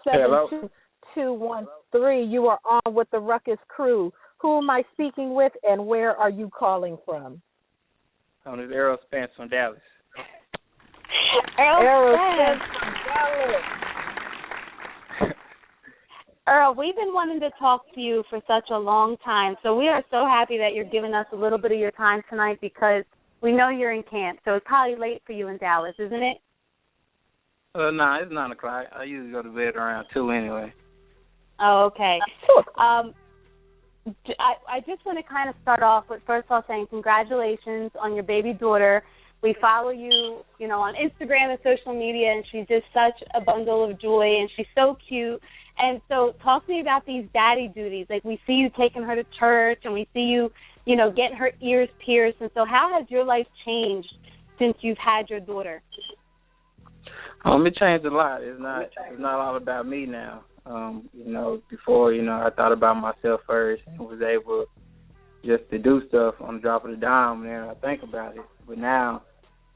Hello. 972-213. You are on with the Ruckus crew. Who am I speaking with, and where are you calling from? This Errol Spence from Dallas. Errol Spence from Dallas. Earl, we've been wanting to talk to you for such a long time, so we are so happy that you're giving us a little bit of your time tonight because we know you're in camp, so it's probably late for you in Dallas, isn't it? No, it's 9 o'clock. I usually go to bed around 2 anyway. Oh, okay. I just want to kind of start off with first of all saying congratulations on your baby daughter. We follow you, on Instagram and social media, and she's just such a bundle of joy, and she's so cute. And so talk to me about these daddy duties. Like, we see you taking her to church, and we see you, getting her ears pierced. And so how has your life changed since you've had your daughter? It changed a lot. It's not all about me now. Before, I thought about myself first and was able just to do stuff on the drop of the dime, and then I think about it. But now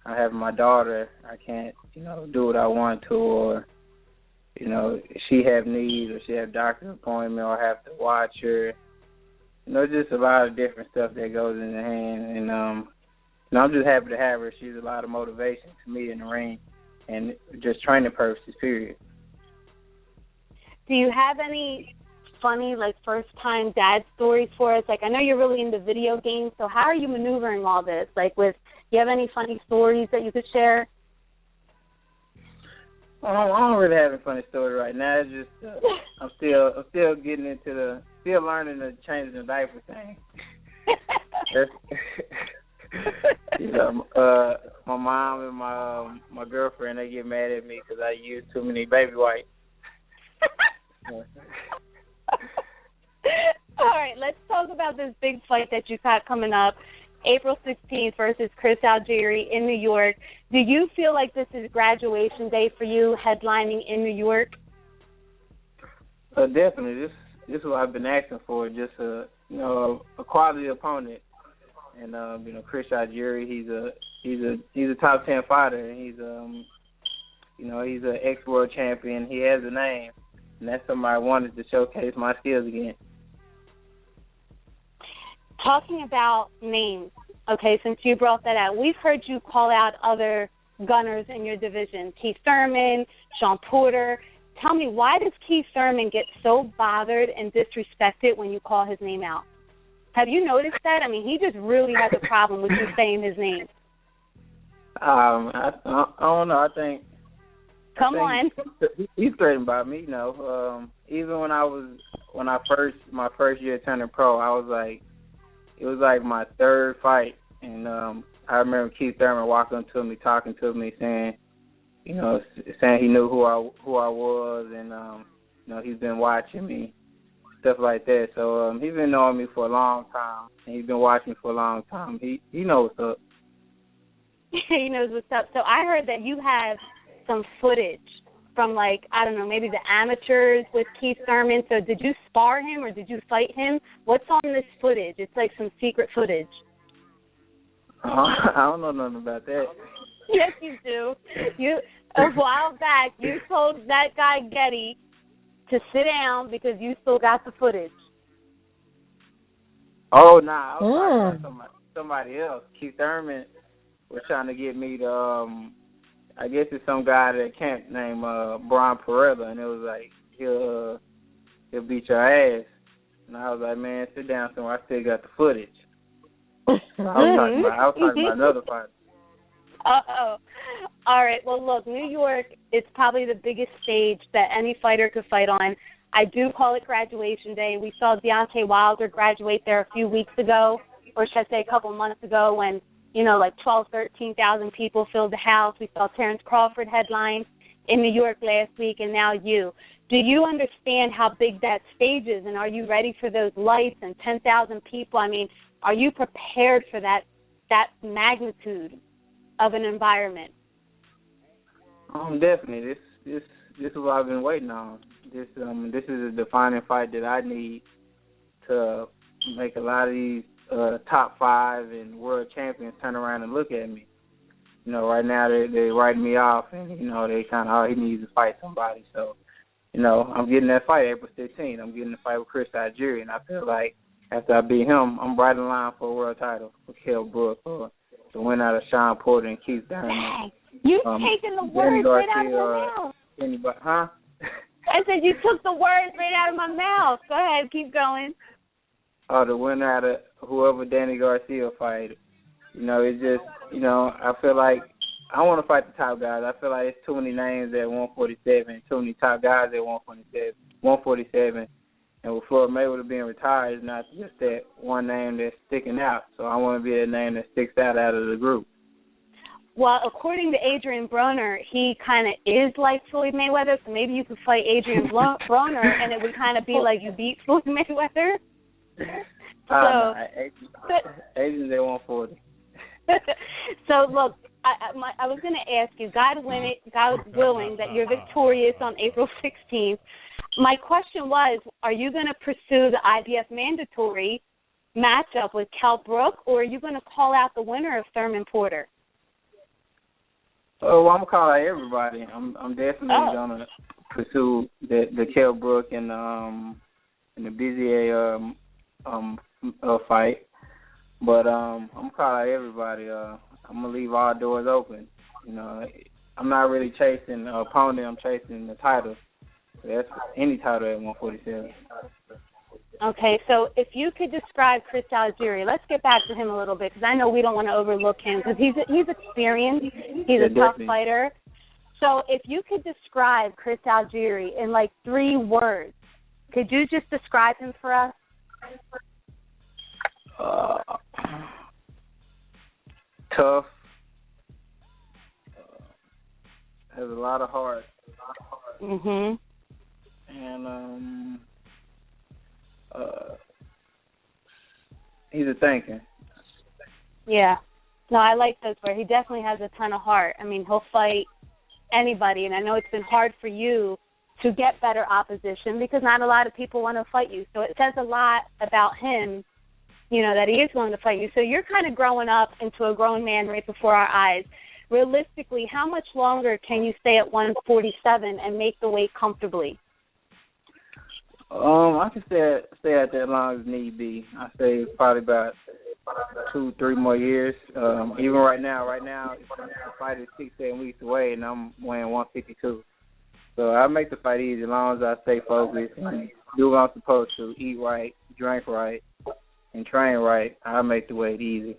I have my daughter. I can't, do what I want to, or she have needs, or she have doctor's appointment, or I have to watch her. Just a lot of different stuff that goes in the hand. And I'm just happy to have her. She's a lot of motivation to me in the ring, and just training purposes, period. Do you have any funny, first-time dad stories for us? I know you're really into video games, so how are you maneuvering all this? Do you have any funny stories that you could share? I don't really have a funny story right now. It's just I'm still getting into still learning the changing the diaper thing. My mom and my girlfriend, they get mad at me because I use too many baby wipes. All right, let's talk about this big fight that you got coming up, April 16th versus CHRIS ALGIERI in New York. Do you feel like this is graduation day for you, headlining in New York? Definitely. This is what I've been asking for, just a quality opponent. And CHRIS ALGIERI, he's a top 10 fighter, and he's he's an ex-world champion. He has a name, and that's somebody I wanted to showcase my skills again. Talking about names, okay, since you brought that out, we've heard you call out other gunners in your division, Keith Thurman, Sean Porter. Tell me, why does Keith Thurman get so bothered and disrespected when you call his name out? Have you noticed that? I mean, he just really has a problem with you saying his name. I don't know. I think he's threatened by me. Even when my first year turning pro, it was like my third fight, and I remember Keith Thurman walking up to me, talking to me, saying he knew who I was, and he's been watching me, stuff like that. So he's been knowing me for a long time, and he's been watching me for a long time. He knows what's up. He knows what's up. So I heard that you have some footage from, maybe the amateurs with Keith Thurman. So did you spar him or did you fight him? What's on this footage? It's like some secret footage. I don't know nothing about that. Yes, you do. A while back, you told that guy Getty to sit down because you still got the footage. Oh, nah. I was talking about somebody else. Keith Thurman was trying to get me to, I guess it's some guy at that camp named Brian Perella, and it was like, he'll beat your ass. And I was like, man, sit down somewhere. I still got the footage. I was talking about another fight. Uh-oh. All right. Well, look, New York is probably the biggest stage that any fighter could fight on. I do call it graduation day. We saw Deontay Wilder graduate there a few weeks ago, or should I say a couple months ago, when 12, 13,000 people filled the house. We saw Terrence Crawford headline in New York last week, and now you. Do you understand how big that stage is, and are you ready for those lights and 10,000 people? I mean, are you prepared for that magnitude of an environment? Definitely. This is what I've been waiting on. This is a defining fight that I need to make a lot of these top 5 and world champions turn around and look at me. Right now they're writing me off, and they kind of, he needs to fight somebody. So you know, I'm getting that fight April 15th. I'm getting the fight with CHRIS ALGIERI, and I feel like after I beat him, I'm right in line for a world title with Kell Brook or the win out of Sean Porter and Keith Thurman. You taking the words right out of my mouth. Anybody, huh? I said you took the words right out of my mouth. Go ahead, keep going. Oh, the winner out of whoever Danny Garcia fight. You know, it's just, you know, I feel like I want to fight the top guys. I feel like it's too many names at 147, too many top guys at 147. And with Floyd Mayweather being retired, it's not just that one name that's sticking out. So I want to be a name that sticks out of the group. Well, according to Adrian Broner, he kind of is like Floyd Mayweather, so maybe you could fight Adrian Broner, and it would kind of be like you beat Floyd Mayweather. Adrian's at 140. So, look, I was going to ask you, God willing, that you're victorious on April 16th. My question was, are you going to pursue the IBF mandatory matchup with Kell Brook, or are you going to call out the winner of Thurman Porter? Oh, well, I'm gonna call out everybody. I'm definitely gonna pursue the Kell Brook and the Bizier fight, but I'm gonna call out everybody. I'm gonna leave all doors open. You know, I'm not really chasing an opponent. I'm chasing the title. That's any title at 147. Okay, so if you could describe CHRIS ALGIERI, let's get back to him a little bit because I know we don't want to overlook him because he's experienced. He's a tough fighter. So if you could describe CHRIS ALGIERI in like 3 words, could you just describe him for us? Tough. Has a lot of heart. Mhm. And he's a thinker. Yeah. No, I like those words. He definitely has a ton of heart. I mean, he'll fight anybody, and I know it's been hard for you to get better opposition because not a lot of people want to fight you. So it says a lot about him, you know, that he is willing to fight you. So you're kind of growing up into a grown man right before our eyes. Realistically, how much longer can you stay at 147 and make the weight comfortably? I can stay at that long as need be. I say probably about 2-3 more years. Even right now, the fight is 6-7 weeks away, and I'm weighing 152. So I make the fight easy as long as I stay focused and do what I'm supposed to, eat right, drink right, and train right. I make the weight easy.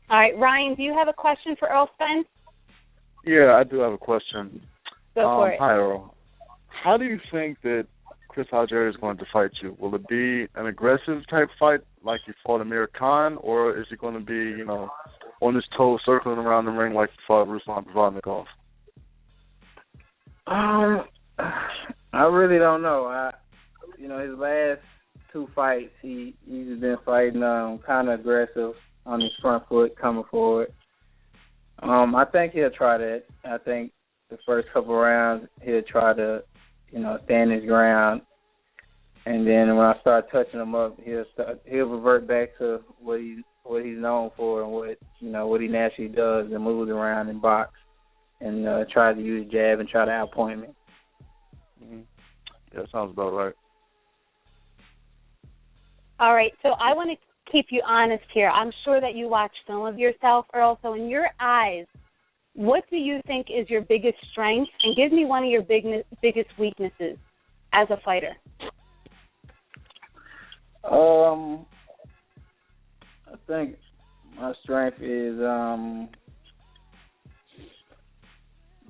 All right, Ryan, do you have a question for Errol Spence? Yeah, I do have a question. Go for it. Hi, Errol. How do you think that CHRIS ALGIERI is going to fight you? Will it be an aggressive type fight like he fought Amir Khan, or is he going to be, you know, on his toes circling around the ring like he fought Ruslan Provodnikov? I really don't know. His last 2 fights, he's been fighting kind of aggressive on his front foot, coming forward. I think he'll try that. I think the first couple rounds he'll try to, stand his ground, and then when I start touching him up, he'll revert back to what he's known for and what he naturally does and moves around and box and tries to use jab and try to outpoint me. Mm-hmm. Yeah, sounds about right. All right, so I want to keep you honest here. I'm sure that you watch film of yourself, Earl. So in your eyes, what do you think is your biggest strength? And give me one of your biggest weaknesses as a fighter. I think my strength is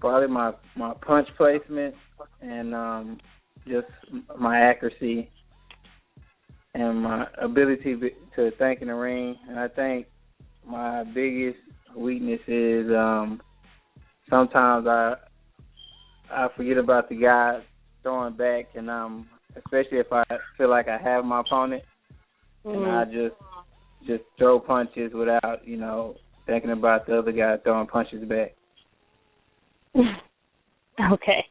probably my punch placement and just my accuracy and my ability to think in the ring. And I think my biggest weakness is sometimes I forget about the guy throwing back, and especially if I feel like I have my opponent, and I just throw punches without, thinking about the other guy throwing punches back. Okay.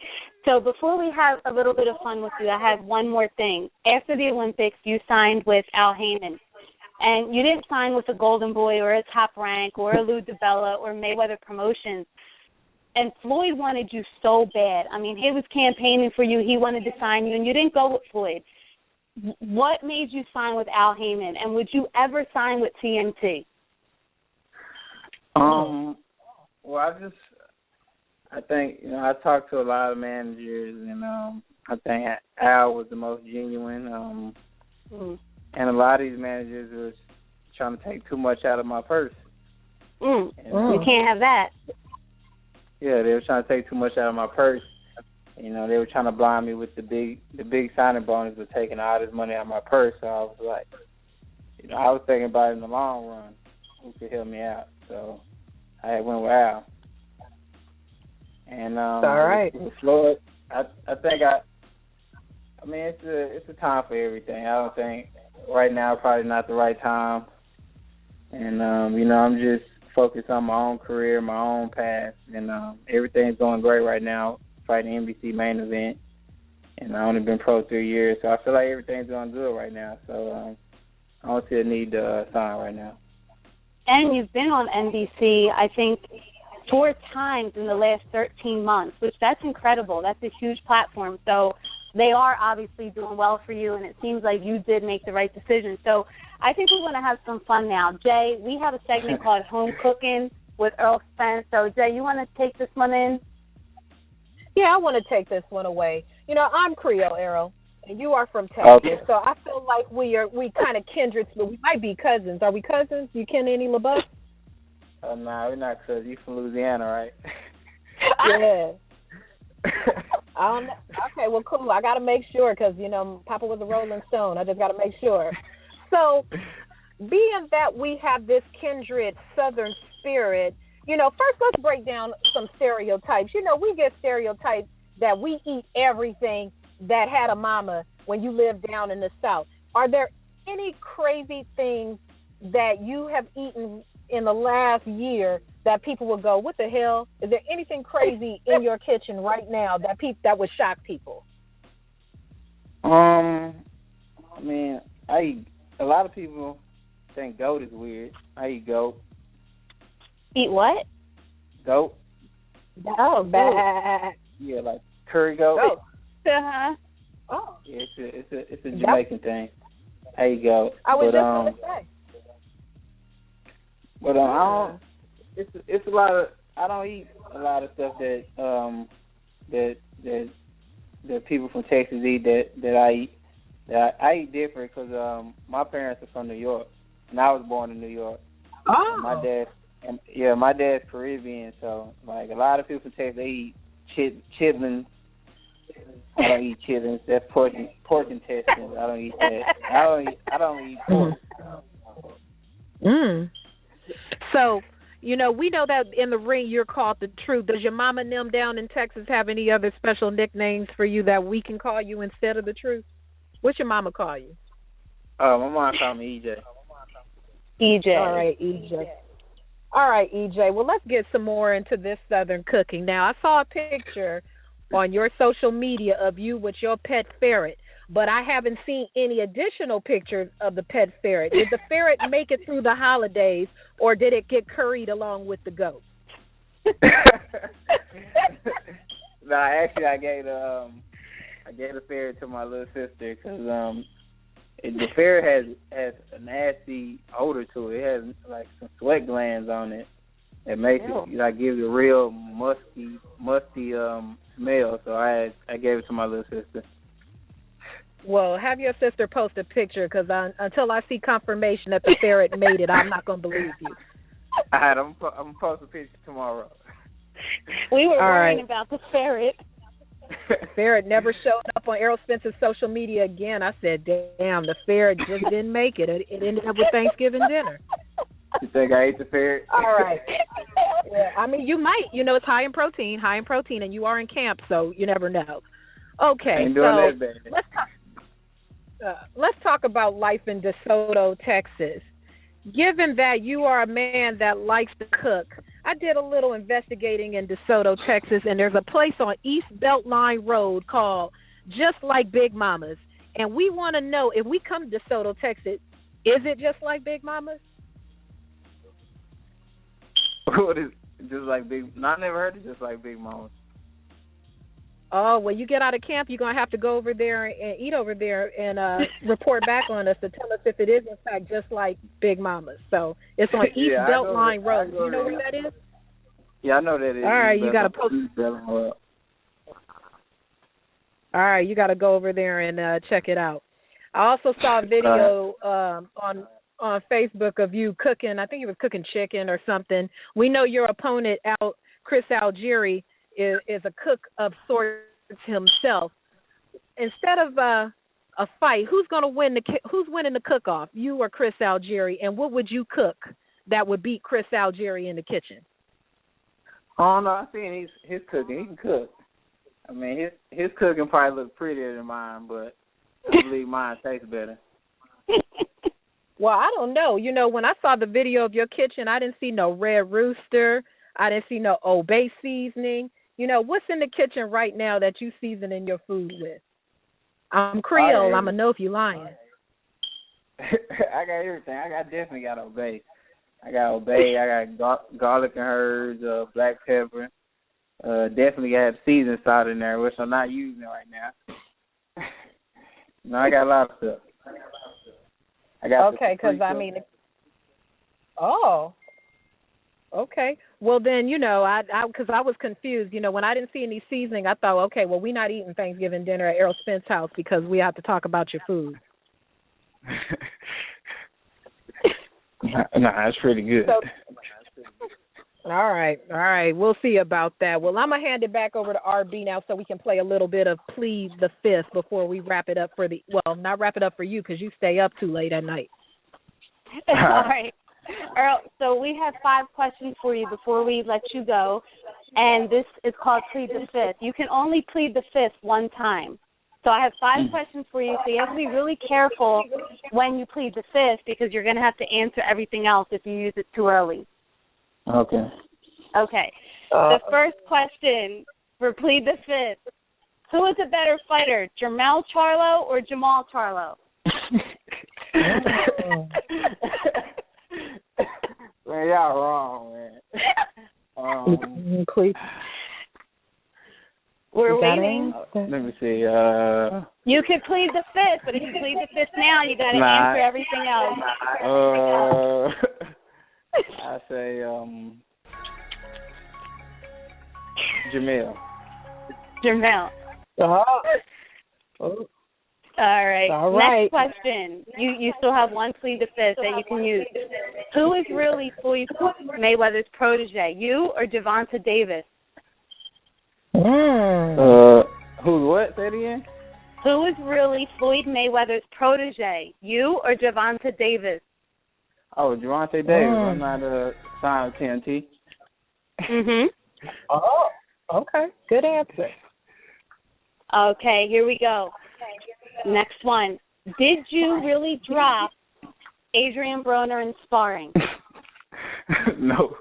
So before we have a little bit of fun with you, I have one more thing. After the Olympics, you signed with Al Heyman, and you didn't sign with a Golden Boy or a Top Rank or a Lou DiBella or Mayweather Promotions. and Floyd wanted you so bad. I mean, he was campaigning for you. He wanted to sign you, and you didn't go with Floyd. What made you sign with Al Heyman, and would you ever sign with TNT? Well, I think, I talked to a lot of managers, and I think Al was the most genuine. And a lot of these managers was trying to take too much out of my purse. You can't have that. Yeah, they were trying to take too much out of my purse. They were trying to blind me with the big signing bonus of taking all this money out of my purse. So I was like, I was thinking about it in the long run, who could help me out. So I went with Al. And all right. With Floyd, I think it's a time for everything. I don't think right now probably not the right time. And I'm just focused on my own career, my own path, and everything's going great right now. Fighting NBC main event, and I've only been pro 3 years, so I feel like everything's going good right now. So I don't see a need to sign right now. And you've been on NBC, I think, 4 times in the last 13 months, which that's incredible. That's a huge platform. So they are obviously doing well for you, and it seems like you did make the right decision. So I think we're going to have some fun now. Jay, we have a segment called Home Cooking with Errol Spence. So, Jay, you want to take this one in? Yeah, I want to take this one away. I'm Creole, Errol, and you are from Texas. Okay. So I feel like we kind of kindred, but we might be cousins. Are we cousins? You ken any LaBeouf? Nah, we're not cousins. You from Louisiana, right? Yeah. I don't know. Okay, well, cool. I got to make sure because, Papa was a Rolling Stone. I just got to make sure. So being that we have this kindred Southern spirit, first let's break down some stereotypes. We get stereotypes that we eat everything that had a mama when you live down in the South. Are there any crazy things that you have eaten in the last year that people will go, what the hell? Is there anything crazy in your kitchen right now that would shock people? I eat, a lot of people think goat is weird. I eat goat. Eat what? Goat. Oh, bad. Yeah, like curry goat. Uh-huh. Oh. Yeah, it's a Jamaican thing. I eat goat. I was just going to say. But I don't. It's a lot of. I don't eat a lot of stuff that people from Texas eat that I eat. I eat different because my parents are from New York, and I was born in New York. Oh. My dad's Caribbean, so like a lot of people from Texas, they eat chitlins. I don't eat chitlins. That's pork intestines. I don't eat that. I don't eat pork. So, we know that in the ring you're called the Truth. Does your mama and them down in Texas have any other special nicknames for you that we can call you instead of the Truth? What's your mama call you? Oh, my mom called me EJ. EJ. All right, EJ. Well, let's get some more into this Southern cooking. Now, I saw a picture on your social media of you with your pet ferret, but I haven't seen any additional pictures of the pet ferret. Did the ferret make it through the holidays, or did it get curried along with the goat? No, actually, I gave the ferret to my little sister because the ferret has a nasty odor to it. It has like some sweat glands on it. It makes it gives it a real musty smell. So I gave it to my little sister. Well, have your sister post a picture because until I see confirmation that the ferret made it, I'm not going to believe you. All right, I'm going to post a picture tomorrow. We were worrying about the ferret. Ferret never showed up on Errol Spence's social media again. I said, damn, the ferret just didn't make it. It ended up with Thanksgiving dinner. You think I ate the ferret? All right. Yeah, you might. It's high in protein, and you are in camp, so you never know. Okay, ain't doing that bad. Let's talk about life in DeSoto, Texas. Given that you are a man that likes to cook, I did a little investigating in DeSoto, Texas, and there's a place on East Beltline Road called Just Like Big Mama's. And we want to know, if we come to DeSoto, Texas, is it just like Big Mama's? What is Just like Big. No, I never heard of Just Like Big Mamas. Oh, when you get out of camp, you're going to have to go over there and eat over there and report back on us to tell us if it is, in fact, just like Big Mama's. So it's on East Beltline Road. You know where that is? Yeah, I know that is. All right, you got to post. All right, you got to go over there and check it out. I also saw a video on Facebook of you cooking. I think you was cooking chicken or something. We know your opponent, CHRIS ALGIERI, is a cook of sorts himself. Instead of a fight, who's going to win who's winning the cook-off, you or CHRIS ALGIERI? And what would you cook that would beat CHRIS ALGIERI in the kitchen? Oh no, I seen his cooking. He can cook. I mean, his cooking probably look prettier than mine, but I believe mine tastes better. Well, I don't know. You know, when I saw the video of your kitchen, I didn't see no Red Rooster. I didn't see no Old Bay seasoning. You know, what's in the kitchen right now that you seasoning your food with? I'm Creole. I'm going to know if you're lying. I got everything. I definitely got Old Bay. I got Old Bay. I got garlic and herbs, black pepper. Definitely got seasoning salt in there, which I'm not using right now. No, I got a lot of stuff. I got because I mean, okay. Well, then, you know, because I was confused. You know, when I didn't see any seasoning, I thought, okay, well, we're not eating Thanksgiving dinner at Errol Spence's house because we have to talk about your food. Nah, it's pretty good. All right. We'll see about that. Well, I'm going to hand it back over to RB now so we can play a little bit of Plead the Fifth before we wrap it up not wrap it up for you because you stay up too late at night. All right. Earl, so we have 5 questions for you before we let you go, and this is called Plead the Fifth. You can only plead the fifth one time. So I have 5 questions for you, so you have to be really careful when you plead the fifth because you're going to have to answer everything else if you use it too early. Okay. The first question for Plead the Fifth. Who is a better fighter, Jermell Charlo or Jamal Charlo? Man, y'all wrong, man. We're waiting. Let me see. You could plead the fifth, but if you plead the fifth now, you got to answer everything else. I say Jamil. All right. Next question. You still have one plead the fifth that you can use. Who is really Floyd Mayweather's protege, you or Gervonta Davis? Who's what? Say it again. Who is really Floyd Mayweather's protege, you or Gervonta Davis? Oh, Gervonta Davis. I'm not a signed TNT. Mhm. Oh, okay. Good answer. Okay, here we go. Next one. Did you really drop Adrian Broner in sparring? No.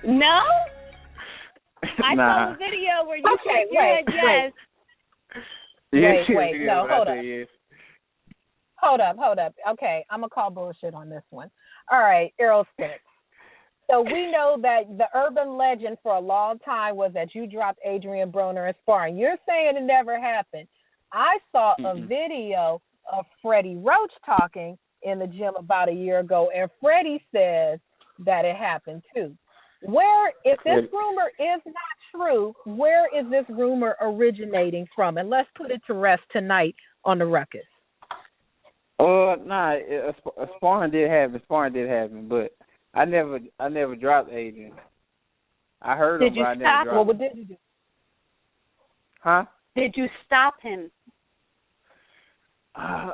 No? I saw the video where you said you had yes. Wait. No, hold up. Yes. Hold up. Okay, I'm going to call bullshit on this one. All right, Errol Spence. So we know that the urban legend for a long time was that you dropped Adrian Broner in sparring. You're saying it never happened. I saw a video of Freddie Roach talking in the gym about a year ago, and Freddie says that it happened too. If this rumor is not true, where is this rumor originating from? And let's put it to rest tonight on the Ruckus. Sparring did happen, but I never dropped Adrian. I heard him, but I never dropped him. Well, what did you do? Huh? Did you stop him? I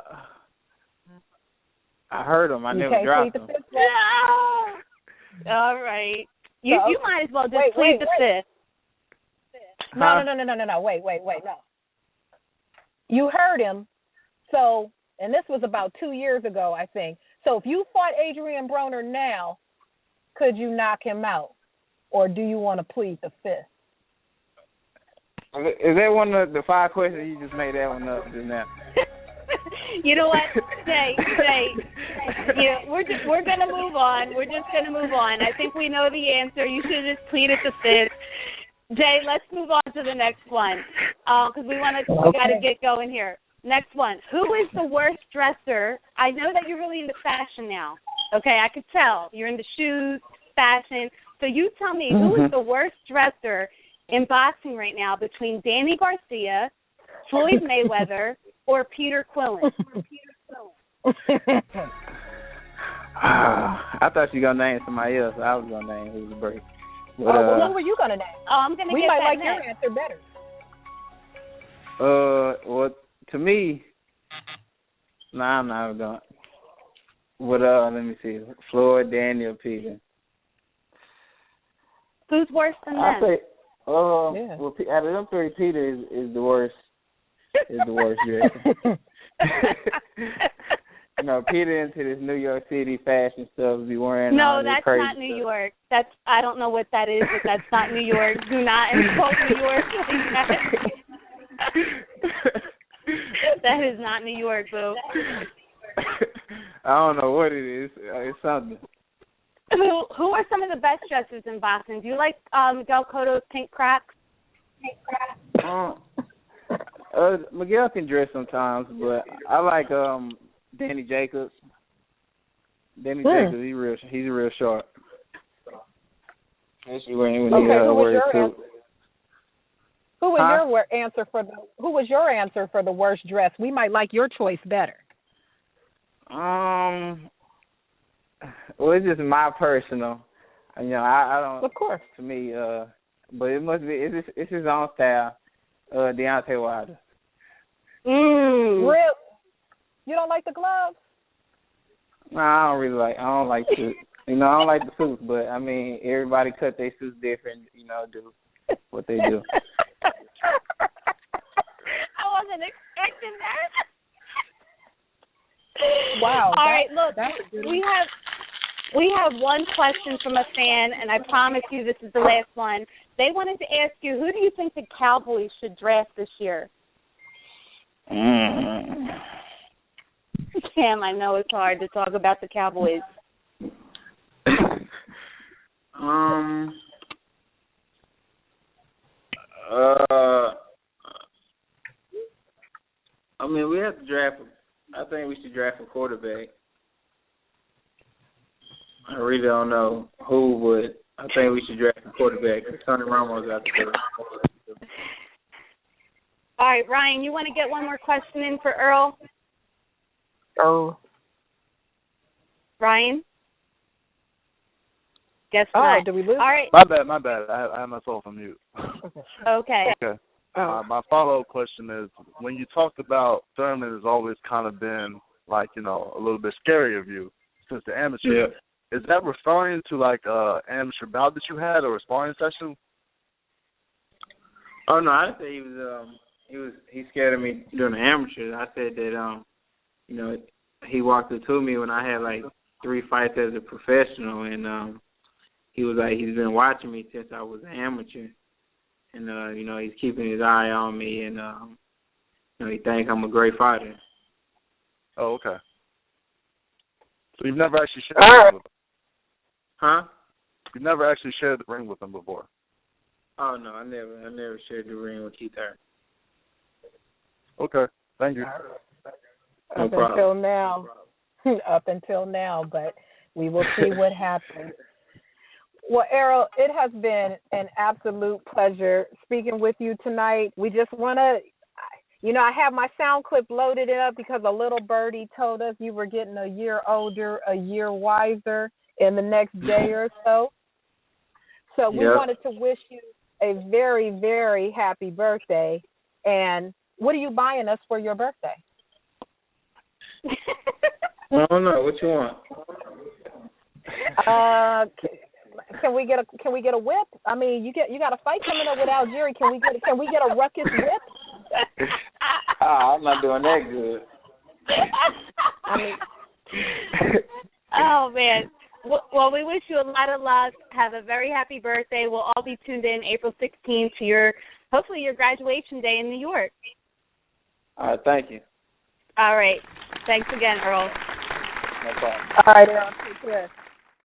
heard him. I never dropped him. All right. You might as well just plead the fifth. No. Wait, no. You heard him. So, and this was about 2 years ago, I think. So if you fought Adrian Broner now, could you knock him out? Or do you want to plead the fifth? Is that one of the 5 questions you just made that one up just now? You know what? Jay, Yeah, we're gonna move on. We're just gonna move on. I think we know the answer. You should have just pleaded the fifth. Jay, let's move on to the next one because we got to get going here. Next one. Who is the worst dresser? I know that you're really into fashion now. Okay, I could tell. You're into shoes, fashion. So you tell me, who is the worst dresser in boxing right now between Danny Garcia, Floyd Mayweather, or Peter Quillen? I thought you were going to name somebody else. I was going to name who's the break. But, who were you going to name? I'm going to We get might that like next. your answer better. Well, to me, I'm not going. But let me see. Floyd, Daniel, Peter. Who's worse than I them? say, well, out of them three, Peter is the worst. Is the worst dresser. Peter into this New York City fashion stuff, be wearing No, all this that's crazy not New stuff. York. I don't know what that is, but that's not New York. Do not quote New York. That is not New York, boo. I don't know what it is. It's something. Who are some of the best dressers in boxing? Do you like Miguel Cotto's Pink Cracks? Miguel can dress sometimes, but I like Danny Jacobs. Danny Jacobs, he's real sharp. Especially when he wears a suit. Who was your answer for the worst dress? We might like your choice better. Well, it's just my personal. I don't. Of course. To me, but it must be. It's his own style. Deontay Wilder. Real? You don't like the gloves? No, I don't really like. I don't like suits. I don't like the suits, but I mean, everybody cut their suits different. Do what they do. I wasn't expecting that. Wow. All right, look, we have one question from a fan, and I promise you this is the last one. They wanted to ask you, who do you think the Cowboys should draft this year? Cam, I know it's hard to talk about the Cowboys. I mean, we have to draft. I think we should draft a quarterback. I really don't know who, but I think we should draft a quarterback. Tony Romo's out there. All right, Ryan, you want to get one more question in for Earl? Oh. Ryan? Guess not. Did we lose? All right. My bad. I had myself on mute. Okay. My follow-up question is, when you talked about Thurman has always kind of been, like, a little bit scary of you since the amateur. Yeah. Is that referring to, like, amateur bout that you had or a sparring session? Oh, no, I didn't say he scared of me during the amateur. I said that, he walked up to me when I had, like, 3 fights as a professional, and he was like, he's been watching me since I was an amateur. And, he's keeping his eye on me, and, he thinks I'm a great fighter. Oh, okay. So you've never actually shared the ring with him? Huh? You've never actually shared the ring with him before? Oh, no, I never shared the ring with Keith Hurd. Okay, thank you. No problem. Up until now, but we will see what happens. Well, Errol, it has been an absolute pleasure speaking with you tonight. We just want to, I have my sound clip loaded up because a little birdie told us you were getting a year older, a year wiser in the next day or so. So we wanted to wish you a very, very happy birthday. And what are you buying us for your birthday? I don't know. What you want? Can we get a whip? I mean, you got a fight coming up with Algieri. Can we get a Ruckus whip? I'm not doing that good. I mean, oh man. Well, we wish you a lot of luck. Have a very happy birthday. We'll all be tuned in April 16th to hopefully your graduation day in New York. All right, thank you. All right. Thanks again, Earl. No problem. All right, Errol. Take care.